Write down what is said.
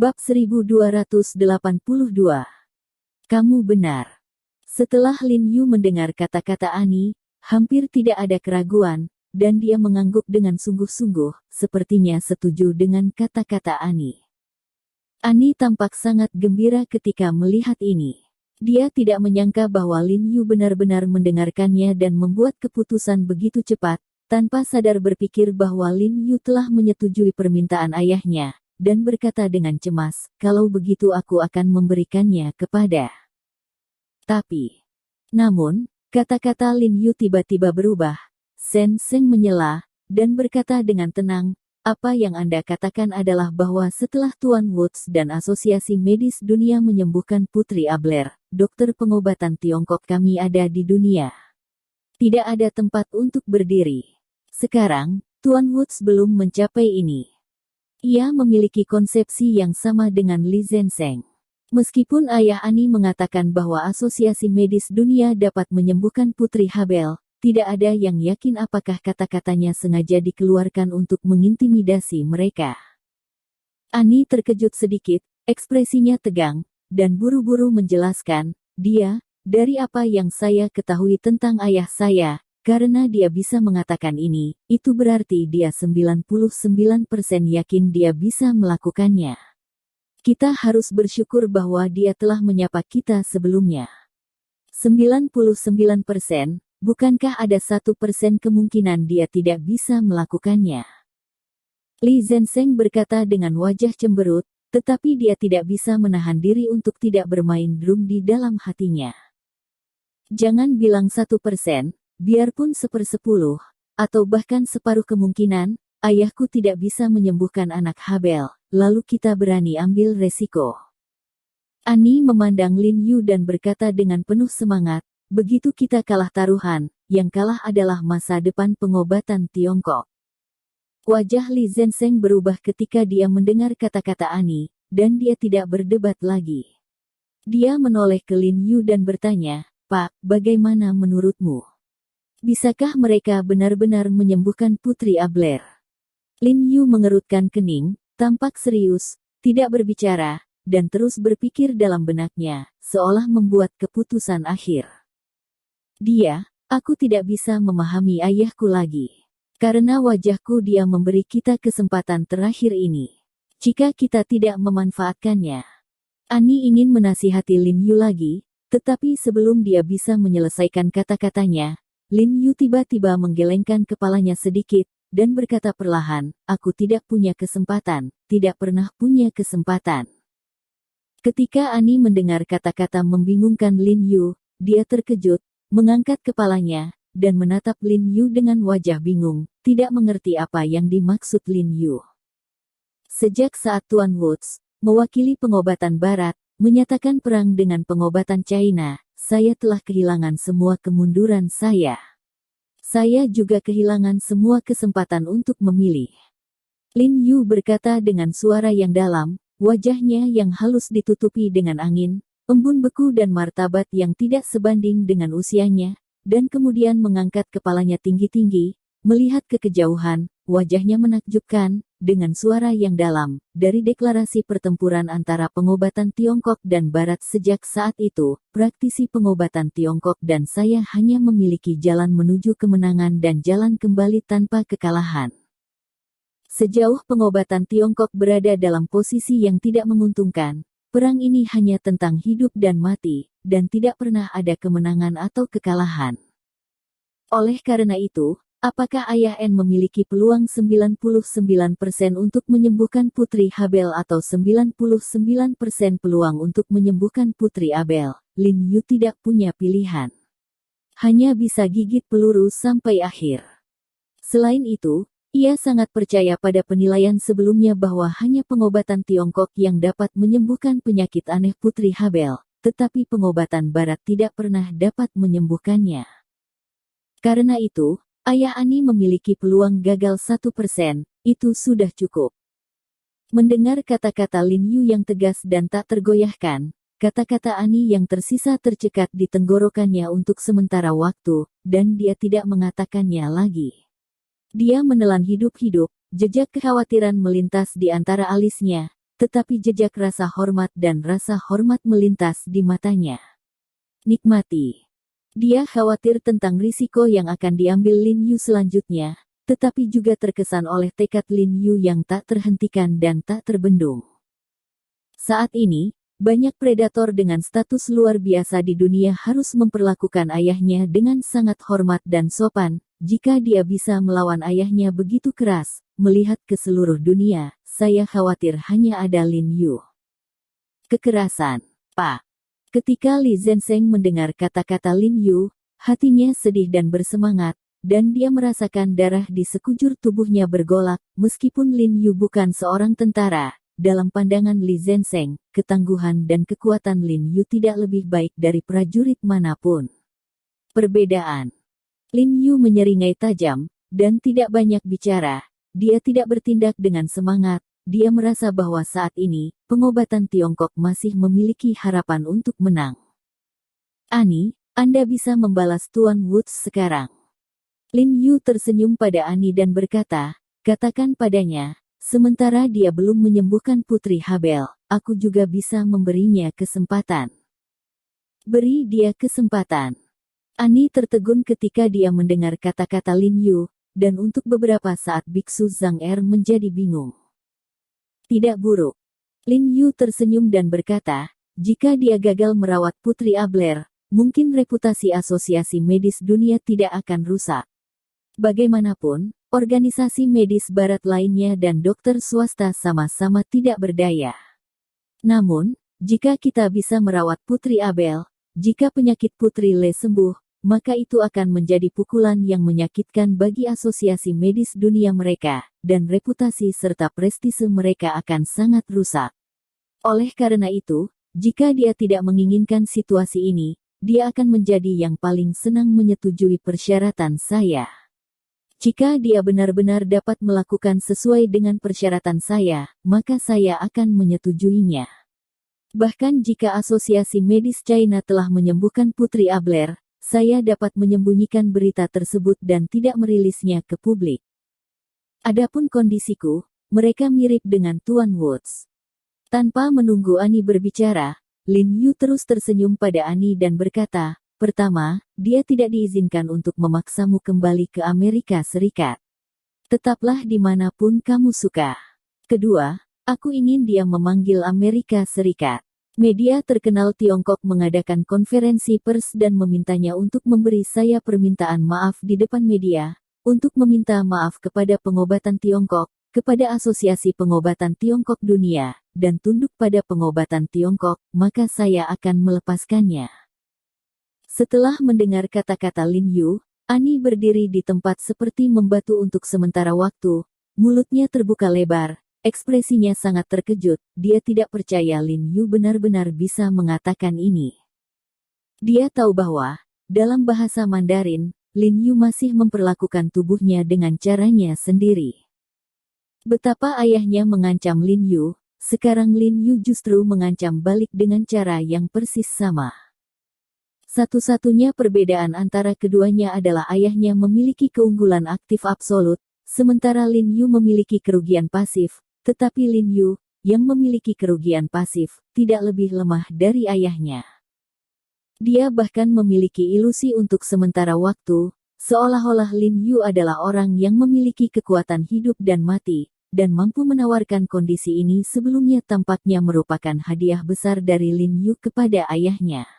Bab 1282. Kamu benar. Setelah Lin Yu mendengar kata-kata Ani, hampir tidak ada keraguan, dan dia mengangguk dengan sungguh-sungguh, sepertinya setuju dengan kata-kata Ani. Ani tampak sangat gembira ketika melihat ini. Dia tidak menyangka bahwa Lin Yu benar-benar mendengarkannya dan membuat keputusan begitu cepat, tanpa sadar berpikir bahwa Lin Yu telah menyetujui permintaan ayahnya, dan berkata dengan cemas, kalau begitu aku akan memberikannya kepada. Namun, kata-kata Lin Yu tiba-tiba berubah. Sen Seng menyela, dan berkata dengan tenang, apa yang Anda katakan adalah bahwa setelah Tuan Woods dan Asosiasi Medis Dunia menyembuhkan Putri Abler, dokter pengobatan Tiongkok kami ada di dunia. Tidak ada tempat untuk berdiri. Sekarang, Tuan Woods belum mencapai ini. Ia memiliki konsepsi yang sama dengan Li Zenseng. Meskipun ayah Ani mengatakan bahwa Asosiasi Medis Dunia dapat menyembuhkan Putri Habel, tidak ada yang yakin apakah kata-katanya sengaja dikeluarkan untuk mengintimidasi mereka. Ani terkejut sedikit, ekspresinya tegang, dan buru-buru menjelaskan, dari apa yang saya ketahui tentang ayah saya, karena dia bisa mengatakan ini, itu berarti dia 99% yakin dia bisa melakukannya. Kita harus bersyukur bahwa dia telah menyapa kita sebelumnya. 99%, bukankah ada 1% kemungkinan dia tidak bisa melakukannya? Li Zenseng berkata dengan wajah cemberut, tetapi dia tidak bisa menahan diri untuk tidak bermain drum di dalam hatinya. Jangan bilang 1%. Biarpun 1/10, atau bahkan separuh kemungkinan, ayahku tidak bisa menyembuhkan anak Habel, lalu kita berani ambil resiko. Ani memandang Lin Yu dan berkata dengan penuh semangat, begitu kita kalah taruhan, yang kalah adalah masa depan pengobatan Tiongkok. Wajah Li Zenseng berubah ketika dia mendengar kata-kata Ani, dan dia tidak berdebat lagi. Dia menoleh ke Lin Yu dan bertanya, Pak, bagaimana menurutmu? Bisakah mereka benar-benar menyembuhkan Putri Abler? Lin Yu mengerutkan kening, tampak serius, tidak berbicara, dan terus berpikir dalam benaknya, seolah membuat keputusan akhir. Aku tidak bisa memahami ayahku lagi. Karena wajahku dia memberi kita kesempatan terakhir ini. Jika kita tidak memanfaatkannya. Ani ingin menasihati Lin Yu lagi, tetapi sebelum dia bisa menyelesaikan kata-katanya, Lin Yu tiba-tiba menggelengkan kepalanya sedikit, dan berkata perlahan, aku tidak punya kesempatan, tidak pernah punya kesempatan. Ketika Ani mendengar kata-kata membingungkan Lin Yu, dia terkejut, mengangkat kepalanya, dan menatap Lin Yu dengan wajah bingung, tidak mengerti apa yang dimaksud Lin Yu. Sejak saat Tuan Woods, mewakili pengobatan Barat, menyatakan perang dengan pengobatan China, saya telah kehilangan semua kemunduran saya. Saya juga kehilangan semua kesempatan untuk memilih. Lin Yu berkata dengan suara yang dalam, wajahnya yang halus ditutupi dengan angin, embun beku dan martabat yang tidak sebanding dengan usianya, dan kemudian mengangkat kepalanya tinggi-tinggi, melihat ke kejauhan, wajahnya menakjubkan, dengan suara yang dalam, dari deklarasi pertempuran antara pengobatan Tiongkok dan Barat sejak saat itu, praktisi pengobatan Tiongkok dan saya hanya memiliki jalan menuju kemenangan dan jalan kembali tanpa kekalahan. Sejauh pengobatan Tiongkok berada dalam posisi yang tidak menguntungkan, perang ini hanya tentang hidup dan mati, dan tidak pernah ada kemenangan atau kekalahan. Oleh karena itu, apakah ayah N memiliki peluang 99% untuk menyembuhkan Putri Habel atau 99% peluang untuk menyembuhkan Putri Abel? Lin Yu tidak punya pilihan. Hanya bisa gigit peluru sampai akhir. Selain itu, ia sangat percaya pada penilaian sebelumnya bahwa hanya pengobatan Tiongkok yang dapat menyembuhkan penyakit aneh Putri Habel, tetapi pengobatan Barat tidak pernah dapat menyembuhkannya. Karena itu, ayah Ani memiliki peluang gagal 1%, itu sudah cukup. Mendengar kata-kata Lin Yu yang tegas dan tak tergoyahkan, kata-kata Ani yang tersisa tercekat di tenggorokannya untuk sementara waktu, dan dia tidak mengatakannya lagi. Dia menelan hidup-hidup, jejak kekhawatiran melintas di antara alisnya, tetapi jejak rasa hormat dan rasa hormat melintas di matanya. Nikmati. Dia khawatir tentang risiko yang akan diambil Lin Yu selanjutnya, tetapi juga terkesan oleh tekad Lin Yu yang tak terhentikan dan tak terbendung. Saat ini, banyak predator dengan status luar biasa di dunia harus memperlakukan ayahnya dengan sangat hormat dan sopan. Jika dia bisa melawan ayahnya begitu keras, melihat ke seluruh dunia, saya khawatir hanya ada Lin Yu. Kekerasan, Pak. Ketika Li Zhensheng mendengar kata-kata Lin Yu, hatinya sedih dan bersemangat, dan dia merasakan darah di sekujur tubuhnya bergolak. Meskipun Lin Yu bukan seorang tentara, dalam pandangan Li Zhensheng, ketangguhan dan kekuatan Lin Yu tidak lebih baik dari prajurit manapun. Perbedaan. Lin Yu menyeringai tajam, dan tidak banyak bicara. Dia tidak bertindak dengan semangat. Dia merasa bahwa saat ini, pengobatan Tiongkok masih memiliki harapan untuk menang. Ani, Anda bisa membalas Tuan Woods sekarang. Lin Yu tersenyum pada Ani dan berkata, katakan padanya, sementara dia belum menyembuhkan Putri Habel, aku juga bisa memberinya kesempatan. Beri dia kesempatan. Ani tertegun ketika dia mendengar kata-kata Lin Yu, dan untuk beberapa saat Biksu Zhang Er menjadi bingung. Tidak buruk. Lin Yu tersenyum dan berkata, jika dia gagal merawat Putri Abler, mungkin reputasi asosiasi medis dunia tidak akan rusak. Bagaimanapun, organisasi medis barat lainnya dan dokter swasta sama-sama tidak berdaya. Namun, jika kita bisa merawat Putri Abel, jika penyakit Putri Le sembuh, maka itu akan menjadi pukulan yang menyakitkan bagi asosiasi medis dunia mereka, dan reputasi serta prestise mereka akan sangat rusak. Oleh karena itu, jika dia tidak menginginkan situasi ini, dia akan menjadi yang paling senang menyetujui persyaratan saya. Jika dia benar-benar dapat melakukan sesuai dengan persyaratan saya, maka saya akan menyetujuinya. Bahkan jika asosiasi medis China telah menyembuhkan Putri Abler, saya dapat menyembunyikan berita tersebut dan tidak merilisnya ke publik. Adapun kondisiku, mereka mirip dengan Tuan Woods. Tanpa menunggu Ani berbicara, Lin Yu terus tersenyum pada Ani dan berkata, pertama, dia tidak diizinkan untuk memaksamu kembali ke Amerika Serikat. Tetaplah dimanapun kamu suka. Kedua, aku ingin dia memanggil Amerika Serikat. Media terkenal Tiongkok mengadakan konferensi pers dan memintanya untuk memberi saya permintaan maaf di depan media, untuk meminta maaf kepada pengobatan Tiongkok, kepada Asosiasi Pengobatan Tiongkok Dunia, dan tunduk pada pengobatan Tiongkok, maka saya akan melepaskannya. Setelah mendengar kata-kata Lin Yu, Ani berdiri di tempat seperti membatu untuk sementara waktu, mulutnya terbuka lebar. Ekspresinya sangat terkejut, dia tidak percaya Lin Yu benar-benar bisa mengatakan ini. Dia tahu bahwa, dalam bahasa Mandarin, Lin Yu masih memperlakukan tubuhnya dengan caranya sendiri. Betapa ayahnya mengancam Lin Yu, sekarang Lin Yu justru mengancam balik dengan cara yang persis sama. Satu-satunya perbedaan antara keduanya adalah ayahnya memiliki keunggulan aktif absolut, sementara Lin Yu memiliki kerugian pasif. Tetapi Lin Yu, yang memiliki kerugian pasif, tidak lebih lemah dari ayahnya. Dia bahkan memiliki ilusi untuk sementara waktu, seolah-olah Lin Yu adalah orang yang memiliki kekuatan hidup dan mati, dan mampu menawarkan kondisi ini sebelumnya tampaknya merupakan hadiah besar dari Lin Yu kepada ayahnya.